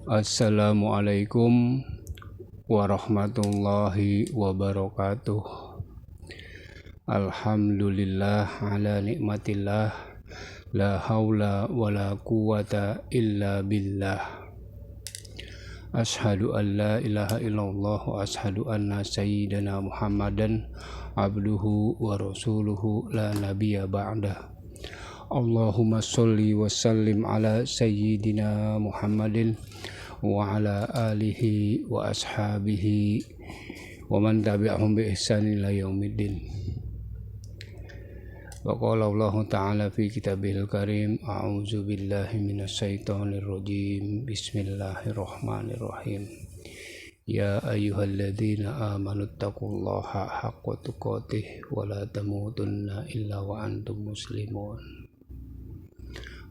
Assalamualaikum warahmatullahi wabarakatuh. Alhamdulillah ala nikmatillah, la haula wala quwata illa billah. Ashhadu an la ilaha illallah wa ashhadu anna sayyidana Muhammadan abduhu wa rasuluhu la nabiyya ba'dah. Allahumma sholli wa sallim ala sayyidina Muhammadin wa ala alihi wa ashabihi wa man tabi'ahum bi ihsan ila yaumiddin. Wa qala Allah ta'ala fi kitabihil karim, a'udzu billahi minasyaitonir rajim. Bismillahirrahmanirrahim. Ya ayyuhalladzina amanu taqullaha haqqa tuqatih wa la tamutunna illa wa antum muslimun.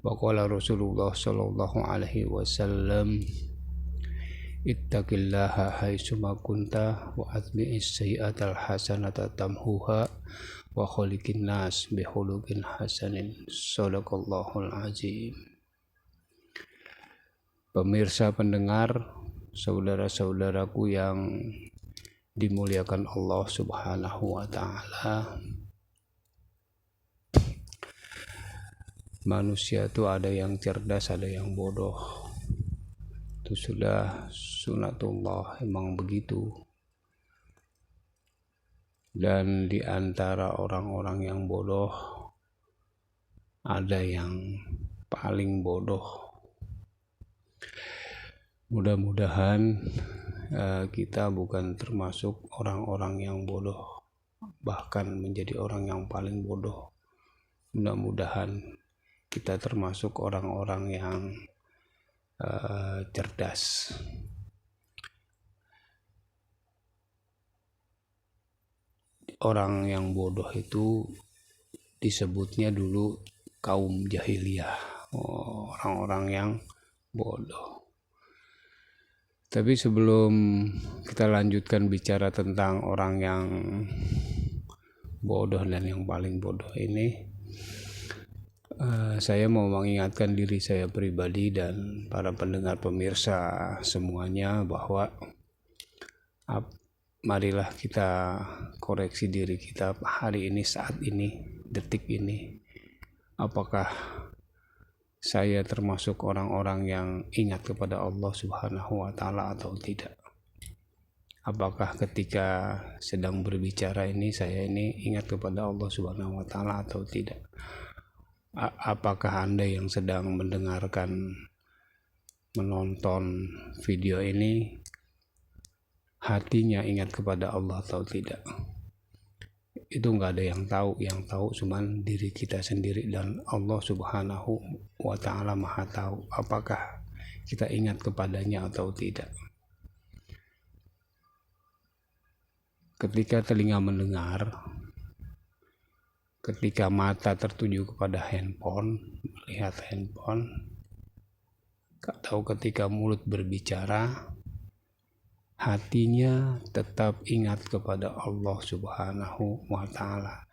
Wa qala Rasulullah sallallahu alaihi wasallam, ittaqillaha haitsuma kunta wa atbi'is sayyi'atal hasanata tamhuha wa khaliqin nas bi khuluqin hasanin. Shadaqallahul azim. Pemirsa pendengar, saudara-saudaraku yang dimuliakan Allah Subhanahu wa taala. Manusia itu ada yang cerdas, ada yang bodoh. Itu sudah sunatullah, emang begitu. Dan di antara orang-orang yang bodoh ada yang paling bodoh. Mudah-mudahan kita bukan termasuk orang-orang yang bodoh, bahkan menjadi orang yang paling bodoh. Mudah-mudahan kita termasuk orang-orang yang cerdas. Orang yang bodoh itu disebutnya dulu kaum jahiliyah, orang-orang yang bodoh. Tapi sebelum kita lanjutkan bicara tentang orang yang bodoh dan yang paling bodoh ini, saya mau mengingatkan diri saya pribadi dan para pendengar pemirsa semuanya bahwa marilah kita koreksi diri kita hari ini, saat ini, detik ini. Apakah saya termasuk orang-orang yang ingat kepada Allah Subhanahu wa taala atau tidak? Apakah ketika sedang berbicara ini saya ini ingat kepada Allah Subhanahu wa taala atau tidak? Apakah Anda yang sedang mendengarkan, menonton video ini hatinya ingat kepada Allah atau tidak? Itu nggak ada yang tahu cuman diri kita sendiri, dan Allah Subhanahu wa ta'ala maha tahu apakah kita ingat kepadanya atau tidak. Ketika telinga mendengar, ketika mata tertuju kepada handphone, melihat handphone, atau ketika mulut berbicara, hatinya tetap ingat kepada Allah Subhanahu wa ta'ala.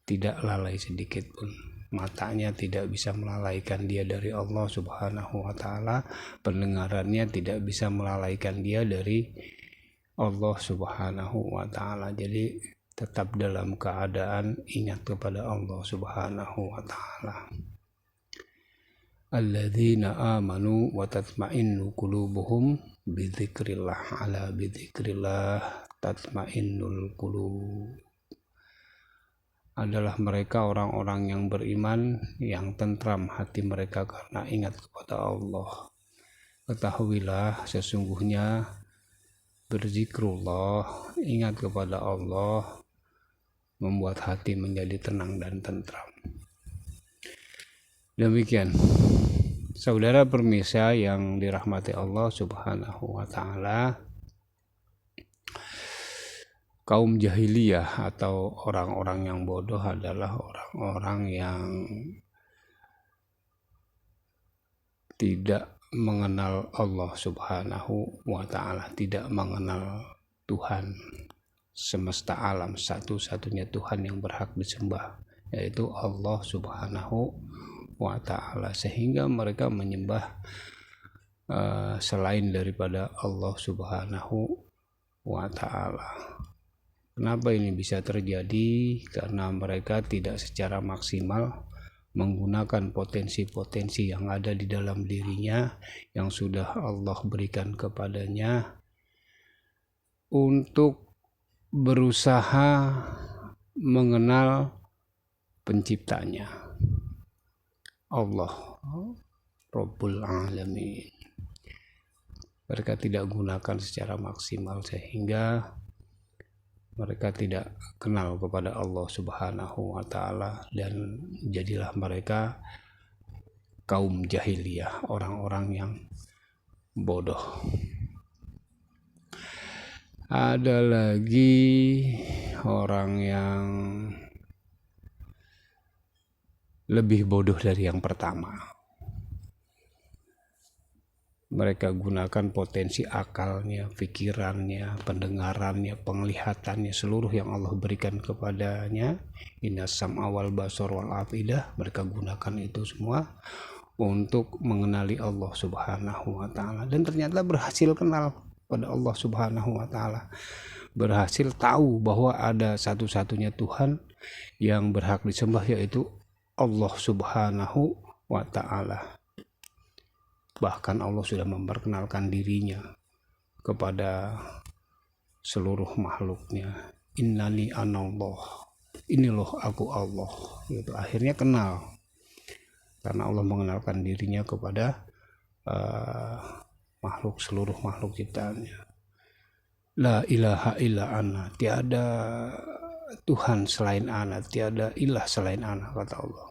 Tidak lalai sedikit pun. Matanya tidak bisa melalaikan dia dari Allah Subhanahu wa ta'ala. Pendengarannya tidak bisa melalaikan dia dari Allah Subhanahu wa ta'ala. Jadi tetap dalam keadaan ingat kepada Allah Subhanahu wa ta'ala. Alladzina amanu wa tatma'innu qulubuhum bidzikrillah, ala bidzikrillah tatma'innul qulub. Adalah mereka orang-orang yang beriman, yang tentram hati mereka karena ingat kepada Allah. Ketahuilah sesungguhnya berzikrullah, ingat kepada Allah, membuat hati menjadi tenang dan tentram. Demikian, saudara pemirsa yang dirahmati Allah Subhanahu wa ta'ala, kaum jahiliyah atau orang-orang yang bodoh adalah orang-orang yang tidak mengenal Allah Subhanahu wa ta'ala, tidak mengenal Tuhan semesta alam, satu-satunya Tuhan yang berhak disembah, yaitu Allah Subhanahu wa ta'ala, sehingga mereka menyembah selain daripada Allah Subhanahu wa Ta'ala. Kenapa ini bisa terjadi? Karena mereka tidak secara maksimal menggunakan potensi-potensi yang ada di dalam dirinya yang sudah Allah berikan kepadanya untuk berusaha mengenal penciptanya, Allah Rabbul Alamin. Mereka tidak gunakan secara maksimal sehingga mereka tidak kenal kepada Allah Subhanahu wa Ta'ala, dan jadilah mereka kaum jahiliyah, orang-orang yang bodoh. Ada lagi orang yang lebih bodoh dari yang pertama. Mereka gunakan potensi akalnya, pikirannya, pendengarannya, penglihatannya, seluruh yang Allah berikan kepadanya. Inna sam'a wal basar wal afidah. Mereka gunakan itu semua untuk mengenali Allah Subhanahu wa Ta'ala, dan ternyata berhasil kenal pada Allah Subhanahu wa Ta'ala. Berhasil tahu bahwa ada satu-satunya Tuhan yang berhak disembah, yaitu Allah Subhanahu wa Ta'ala. Bahkan Allah sudah memperkenalkan dirinya kepada seluruh makhluknya. Innani anallah, ini loh aku Allah. Gitu. Akhirnya kenal karena Allah mengenalkan dirinya kepada seluruh makhluk ciptaannya. La ilaha illa ana, tiada Tuhan selain ana, tiada ilah selain ana, kata Allah.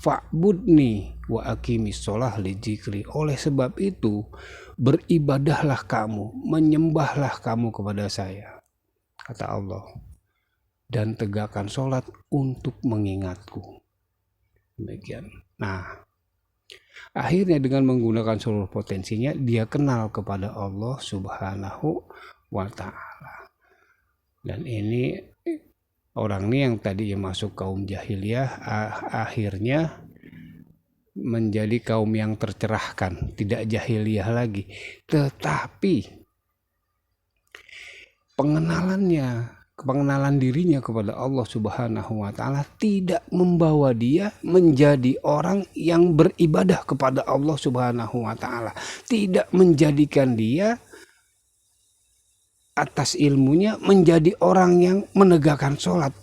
Fa'budni wa aqimis sholah li dzikri. Oleh sebab itu beribadahlah kamu, menyembahlah kamu kepada saya, kata Allah, dan tegakkan sholat untuk mengingatku. Demikian. Nah, akhirnya dengan menggunakan seluruh potensinya, dia kenal kepada Allah Subhanahu wa Ta'ala. Dan ini orang ini yang tadi masuk kaum jahiliyah, akhirnya menjadi kaum yang tercerahkan, tidak jahiliyah lagi. Tetapi pengenalan dirinya kepada Allah Subhanahu wa Ta'ala tidak membawa dia menjadi orang yang beribadah kepada Allah Subhanahu wa Ta'ala, tidak menjadikan dia atas ilmunya menjadi orang yang menegakkan sholat.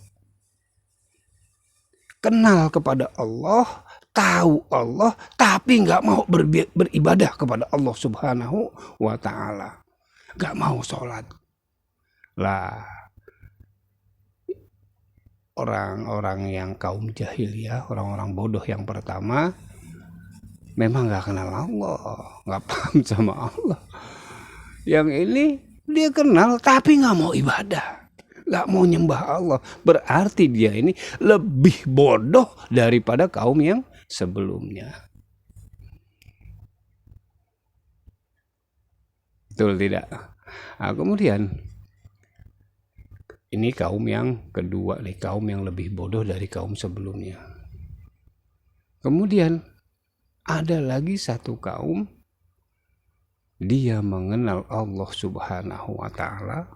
Kenal kepada Allah, tahu Allah, tapi nggak mau beribadah kepada Allah Subhanahu wa Ta'ala, nggak mau sholat. Lah, orang-orang yang kaum jahiliyah, orang-orang bodoh yang pertama, memang nggak kenal Allah, nggak paham sama Allah. Yang ini dia kenal tapi nggak mau ibadah, nggak mau nyembah Allah. Berarti dia ini lebih bodoh daripada kaum yang sebelumnya. Betul tidak? Nah, kemudian ini kaum yang kedua nih, kaum yang lebih bodoh dari kaum sebelumnya. Kemudian ada lagi satu kaum, dia mengenal Allah Subhanahu wa Ta'ala,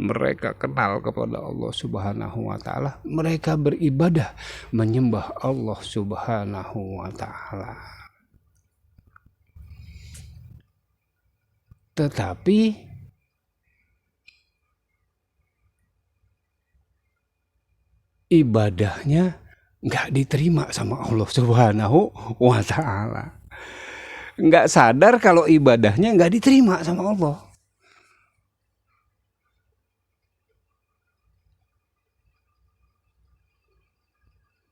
mereka kenal kepada Allah Subhanahu wa Ta'ala, mereka beribadah menyembah Allah Subhanahu wa Ta'ala. Tetapi ibadahnya nggak diterima sama Allah Subhanahu wa Ta'ala. Nggak sadar kalau ibadahnya nggak diterima sama Allah.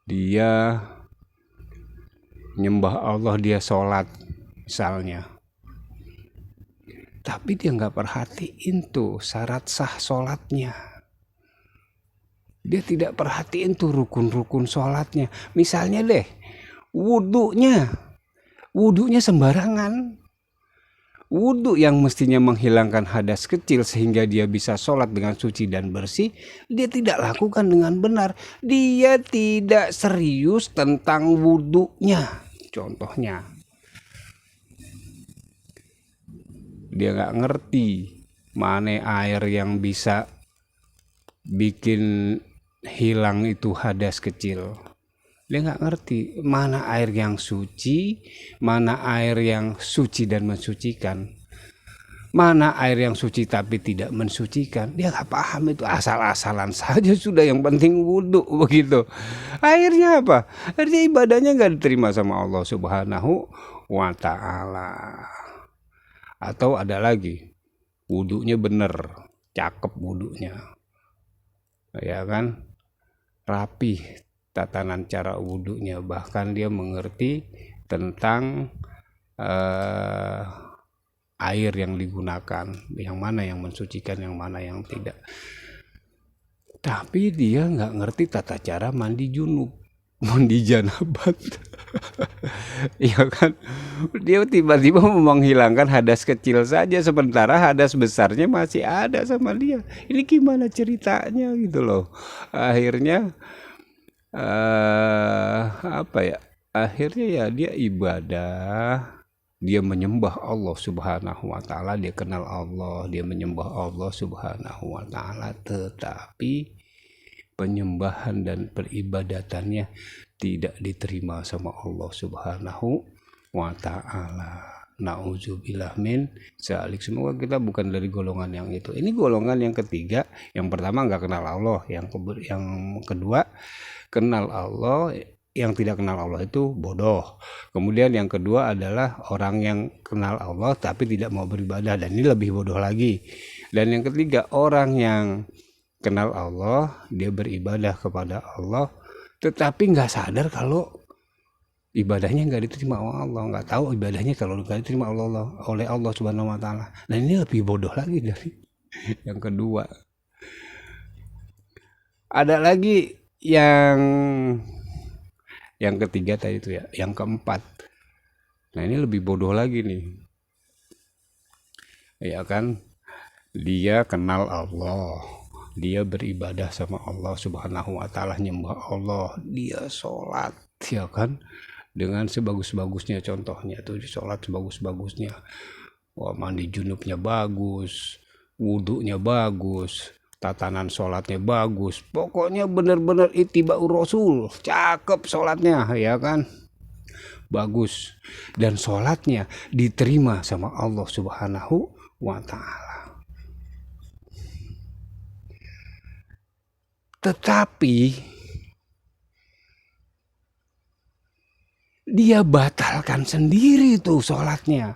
Dia nyembah Allah, dia sholat misalnya, tapi dia nggak perhatiin tuh syarat sah sholatnya. Dia tidak perhatiin tuh rukun-rukun sholatnya. Misalnya deh, wudhunya sembarangan. Wudhu yang mestinya menghilangkan hadas kecil sehingga dia bisa sholat dengan suci dan bersih, dia tidak lakukan dengan benar. Dia tidak serius tentang wudhunya. Contohnya, Dia nggak ngerti mana air yang bisa bikin hilang itu hadas kecil. Dia nggak ngerti mana air yang suci, mana air yang suci dan mensucikan, mana air yang suci tapi tidak mensucikan. Dia nggak paham itu, asal-asalan saja sudah, yang penting wudhu begitu. Akhirnya apa? Akhirnya ibadahnya nggak diterima sama Allah Subhanahu wa Ta'ala. Atau ada lagi, wudhunya bener, cakep wudhunya, ya kan, rapih tatanan cara wudhunya, bahkan dia mengerti tentang air yang digunakan, yang mana yang mensucikan, yang mana yang tidak. Tapi dia nggak ngerti tata cara mandi junub, mandi janabat. Iya kan, dia tiba-tiba menghilangkan hadas kecil saja, sementara hadas besarnya masih ada sama dia. Ini gimana ceritanya gitu loh. Akhirnya apa ya, akhirnya ya dia ibadah, dia menyembah Allah Subhanahu wa Ta'ala, dia kenal Allah, dia menyembah Allah Subhanahu wa Ta'ala, tetapi penyembahan dan peribadatannya tidak diterima sama Allah Subhanahu wa Ta'ala. Na'udzubillah min dzalik. Semoga kita bukan dari golongan yang itu. Ini golongan yang ketiga. Yang pertama nggak kenal Allah, yang kedua kenal Allah. Yang tidak kenal Allah itu bodoh. Kemudian yang kedua adalah orang yang kenal Allah tapi tidak mau beribadah, dan ini lebih bodoh lagi. Dan yang ketiga, orang yang kenal Allah, dia beribadah kepada Allah tetapi nggak sadar kalau ibadahnya nggak diterima oleh Allah, nggak tahu ibadahnya kalau nggak diterima oleh Allah Subhanahu wa Ta'ala. Dan ini lebih bodoh lagi dari yang kedua. Ada lagi yang ketiga tadi itu ya, yang keempat. Nah ini lebih bodoh lagi nih, ya kan, dia kenal Allah, dia beribadah sama Allah Subhanahu wa Ta'ala, nyembah Allah, dia sholat, ya kan, dengan sebagus-bagusnya. Contohnya tuh sholat sebagus-bagusnya, wah, mandi junubnya bagus, wudhunya bagus, tatanan sholatnya bagus, pokoknya bener-bener ittiba'ur rasul, cakep sholatnya, ya kan, bagus, dan sholatnya diterima sama Allah Subhanahu wa Ta'ala. Tetapi dia batalkan sendiri tuh sholatnya,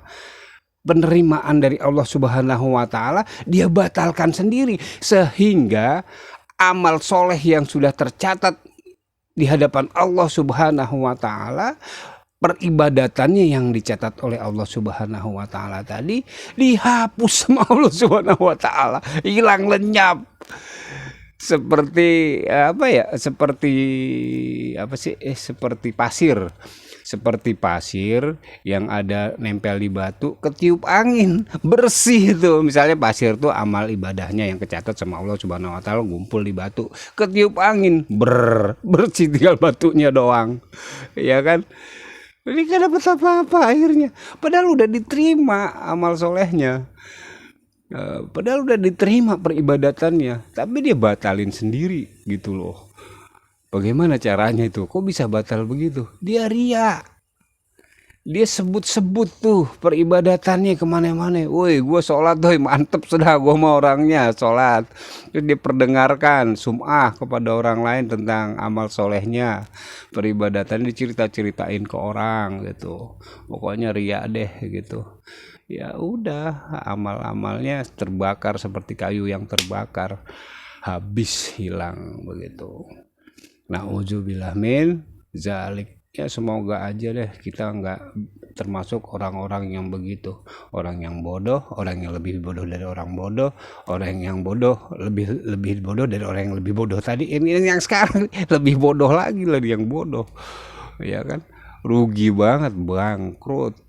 penerimaan dari Allah Subhanahu wa Ta'ala dia batalkan sendiri, sehingga amal soleh yang sudah tercatat di hadapan Allah Subhanahu wa Ta'ala, peribadatannya yang dicatat oleh Allah Subhanahu wa Ta'ala tadi dihapus sama Allah Subhanahu wa Ta'ala, hilang lenyap. Seperti apa ya? Seperti apa sih? Seperti pasir. Seperti pasir yang ada nempel di batu, ketiup angin, bersih tuh. Misalnya pasir tuh amal ibadahnya yang kecatat sama Allah Subhanahu wa Ta'ala ngumpul di batu, ketiup angin, bersih, tinggal batunya doang. Ya kan? Ini gak dapat apa-apa akhirnya. Padahal udah diterima amal solehnya. Padahal udah diterima peribadatannya, tapi dia batalin sendiri gitu loh. Bagaimana caranya itu? Kok bisa batal begitu? Dia ria. Dia sebut-sebut tuh peribadatannya kemana-mana. Woi, gue sholat doi, mantep sudah, gue mau orangnya sholat. Terus dia perdengarkan sum'ah kepada orang lain tentang amal solehnya, peribadatan, dicerita-ceritain ke orang gitu. Pokoknya ria deh gitu. Ya udah, amal-amalnya terbakar seperti kayu yang terbakar, habis, hilang begitu. Na'udzubillah min dzalik. Ya semoga aja deh kita nggak termasuk orang-orang yang begitu, orang yang bodoh, orang yang lebih bodoh dari orang bodoh, orang yang bodoh lebih bodoh dari orang yang lebih bodoh tadi. Ini yang sekarang lebih bodoh lagi dari yang bodoh, ya kan, rugi banget, bangkrut,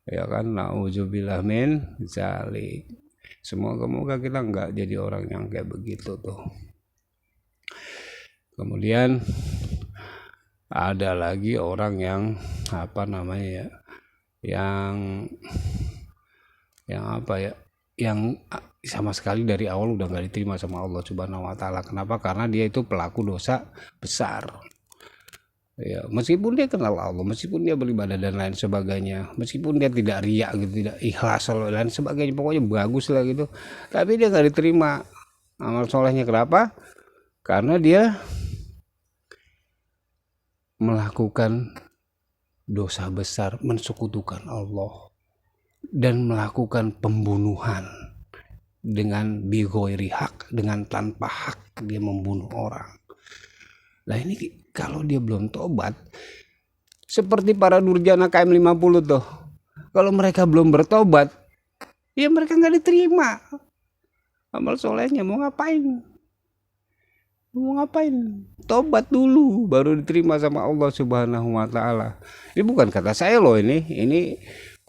ya kan. Na'udzubillah min dzalik. Semoga kita nggak jadi orang yang kayak begitu tuh. Kemudian ada lagi orang yang apa namanya ya, yang yang apa ya, yang sama sekali dari awal udah nggak diterima sama Allah Subhanahu Wa Taala. Kenapa? Karena dia itu pelaku dosa besar. Ya, meskipun dia kenal Allah, meskipun dia beribadah dan lain sebagainya, meskipun dia tidak riak gitu, tidak ikhlas dan lain sebagainya, pokoknya bagus lah gitu, tapi dia nggak diterima amal solehnya. Kenapa? Karena dia melakukan dosa besar, mensekutukan Allah dan melakukan pembunuhan dengan bighairi hak, dengan tanpa hak dia membunuh orang. Nah ini kalau dia belum tobat, seperti para durjana KM50 tuh, kalau mereka belum bertobat, ya mereka nggak diterima amal solehnya. Mau ngapain? Tobat dulu baru diterima sama Allah Subhanahu Wa Taala. Ini bukan kata saya loh, ini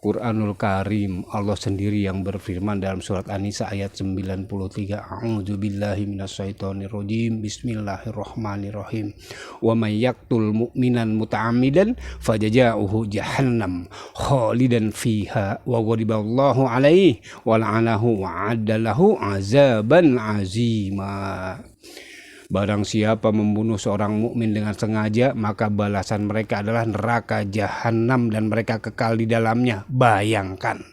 Quranul Karim, Allah sendiri yang berfirman dalam surat An-Nisa ayat 93. A'udzubillahi minasyaitonirrajim. Bismillahirrahmanirrahim. Wa may yaqtul mu'minan muta'ammidan fajaza'uhu jahannam khalidan fiha wa ghadiballahu alaihi wa la'anahu wa 'addalahu 'azaban 'azima. Barang siapa membunuh seorang mukmin dengan sengaja, maka balasan mereka adalah neraka jahanam dan mereka kekal di dalamnya. Bayangkan,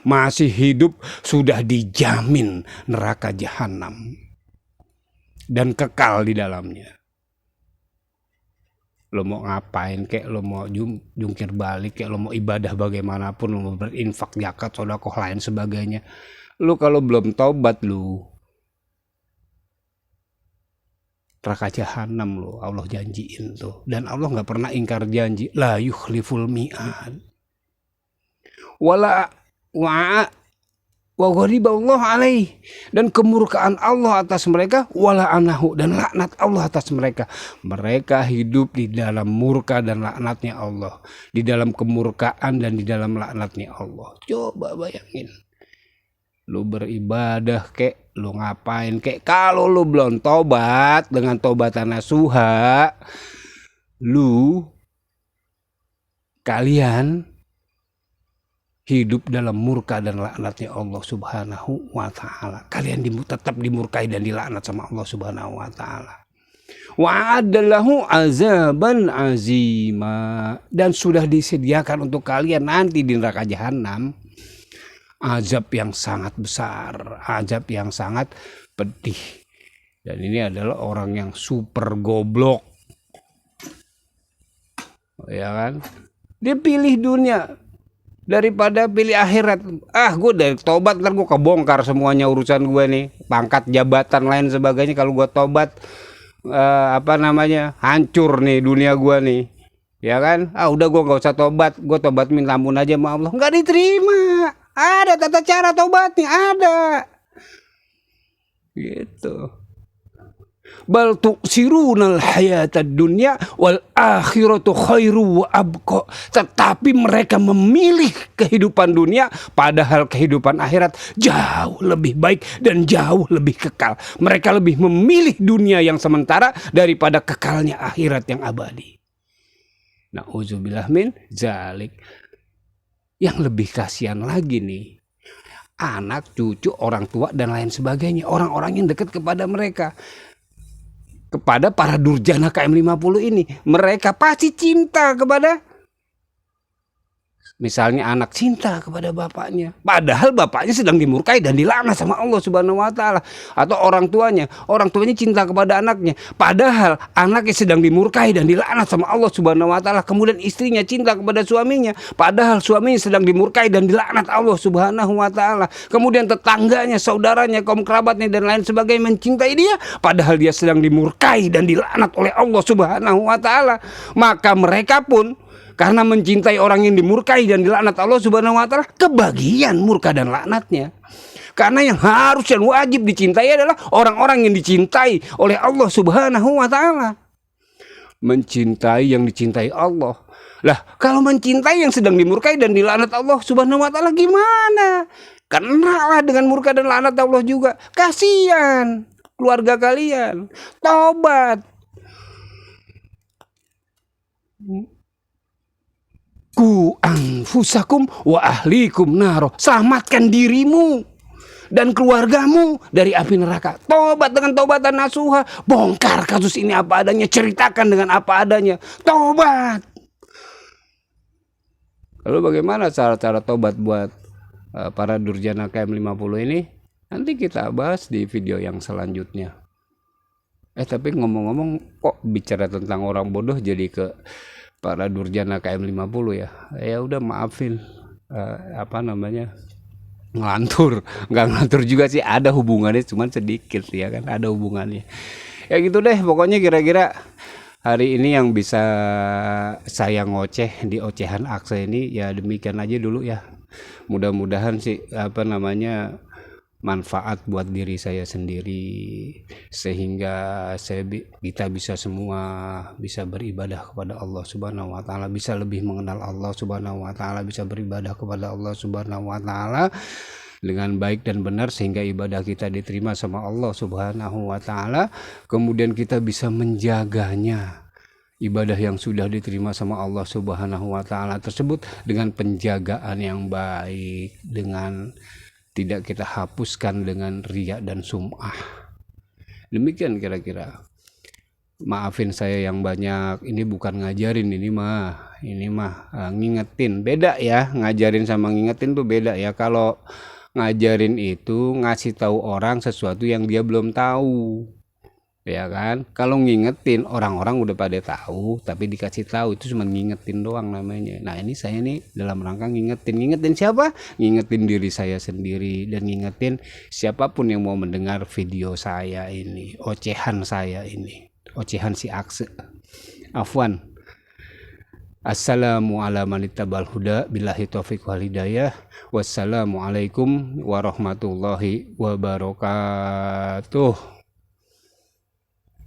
masih hidup sudah dijamin neraka jahanam dan kekal di dalamnya. Lo mau ngapain kek, lo mau jungkir balik kek, lo mau ibadah bagaimanapun, lo mau berinfak, zakat, sedekah lain sebagainya, lo kalau belum taubat lo neraka jahanam lo Allah janjiin tuh. Dan Allah nggak pernah ingkar janji. La yukhliful mi'ad. Wala wa ghadiballahu alaih, dan kemurkaan Allah atas mereka, wala anahu, dan laknat Allah atas mereka. Mereka hidup di dalam murka dan laknatnya Allah, di dalam kemurkaan dan di dalam laknatnya Allah. Coba bayangin, lu beribadah kek, lu ngapain kek, kalau lu belum tobat dengan tobatan nasuha, kalian hidup dalam murka dan laknatnya Allah Subhanahu Wa Taala. Kalian tetap dimurkai dan dilaknat sama Allah Subhanahu Wa Taala. Wa'adallahu azaban azima, dan sudah disediakan untuk kalian nanti di neraka jahanam azab yang sangat besar, azab yang sangat pedih. Dan ini adalah orang yang super goblok, ya kan? Dia pilih dunia daripada pilih akhirat. Gue dari tobat ntar gue kebongkar semuanya urusan gue nih, pangkat, jabatan, lain sebagainya. Kalau gue tobat hancur nih dunia gue nih, ya kan? Udah gue nggak usah tobat, gue tobat minta ampun aja sama Allah. Nggak diterima. Ada tata cara tobatnya, ada. Gitu. Bal tu'sirunal hayatad dunya wal akhiratu khairu wa abqa. Tetapi mereka memilih kehidupan dunia, padahal kehidupan akhirat jauh lebih baik dan jauh lebih kekal. Mereka lebih memilih dunia yang sementara daripada kekalnya akhirat yang abadi. Na'udzubillah min zalik. Yang lebih kasihan lagi nih, anak, cucu, orang tua dan lain sebagainya, orang-orang yang dekat kepada mereka, kepada para durjana KM50 ini. Mereka pasti cinta kepada, misalnya anak cinta kepada bapaknya, padahal bapaknya sedang dimurkai dan dilaknat sama Allah Subhanahu Wa Taala. Atau orang tuanya cinta kepada anaknya, padahal anaknya sedang dimurkai dan dilaknat sama Allah Subhanahu Wa Taala. Kemudian istrinya cinta kepada suaminya, padahal suaminya sedang dimurkai dan dilaknat Allah Subhanahu Wa Taala. Kemudian tetangganya, saudaranya, kaum kerabatnya dan lain sebagainya mencintai dia, padahal dia sedang dimurkai dan dilaknat oleh Allah Subhanahu Wa Taala. Maka mereka pun karena mencintai orang yang dimurkai dan dilaknat Allah Subhanahu Wa Taala, kebagian murka dan laknatnya. Karena yang harus dan wajib dicintai adalah orang-orang yang dicintai oleh Allah Subhanahu Wa Taala. Mencintai yang dicintai Allah. Lah, kalau mencintai yang sedang dimurkai dan dilaknat Allah Subhanahu Wa Taala gimana? Kenalah dengan murka dan laknat Allah juga. Kasihan keluarga kalian. Tobat. Ku anfusakum wa ahlikum naro. Selamatkan dirimu dan keluargamu dari api neraka. Tobat dengan tobatan nasuha. Bongkar kasus ini apa adanya, ceritakan dengan apa adanya. Tobat. Lalu bagaimana cara-cara tobat buat para durjana KM50 ini? Nanti kita bahas di video yang selanjutnya. Tapi ngomong-ngomong, kok bicara tentang orang bodoh jadi ke para durjana KM50 ya? Ya udah, maafin, ngelantur. Nggak ngelantur juga sih, ada hubungannya, cuman sedikit ya kan, ada hubungannya. Ya gitu deh, pokoknya kira-kira hari ini yang bisa saya ngoceh di ocehan Aksa ini ya demikian aja dulu ya. Mudah-mudahan sih manfaat buat diri saya sendiri, sehingga kita bisa semua bisa beribadah kepada Allah Subhanahu wa taala, bisa lebih mengenal Allah Subhanahu wa taala, bisa beribadah kepada Allah Subhanahu wa taala dengan baik dan benar, sehingga ibadah kita diterima sama Allah Subhanahu wa taala. Kemudian kita bisa menjaganya, ibadah yang sudah diterima sama Allah Subhanahu wa taala tersebut dengan penjagaan yang baik, dengan tidak kita hapuskan dengan riya dan sum'ah. Demikian kira-kira. Maafin saya yang banyak, ini bukan ngajarin, ini mah ngingetin. Beda ya, ngajarin sama ngingetin tuh beda ya. Kalau ngajarin itu ngasih tahu orang sesuatu yang dia belum tahu, ya kan. Kalau ngingetin, orang-orang udah pada tahu, tapi dikasih tahu itu cuma ngingetin doang namanya. Nah ini saya nih dalam rangka ngingetin siapa? Ngingetin diri saya sendiri, dan ngingetin siapapun yang mau mendengar video saya ini, ocehan saya ini, ocehan si Akse. Afwan. Assalamualaikum billahi taufiq wal hidayah. Wassalamualaikum warahmatullahi wabarakatuh.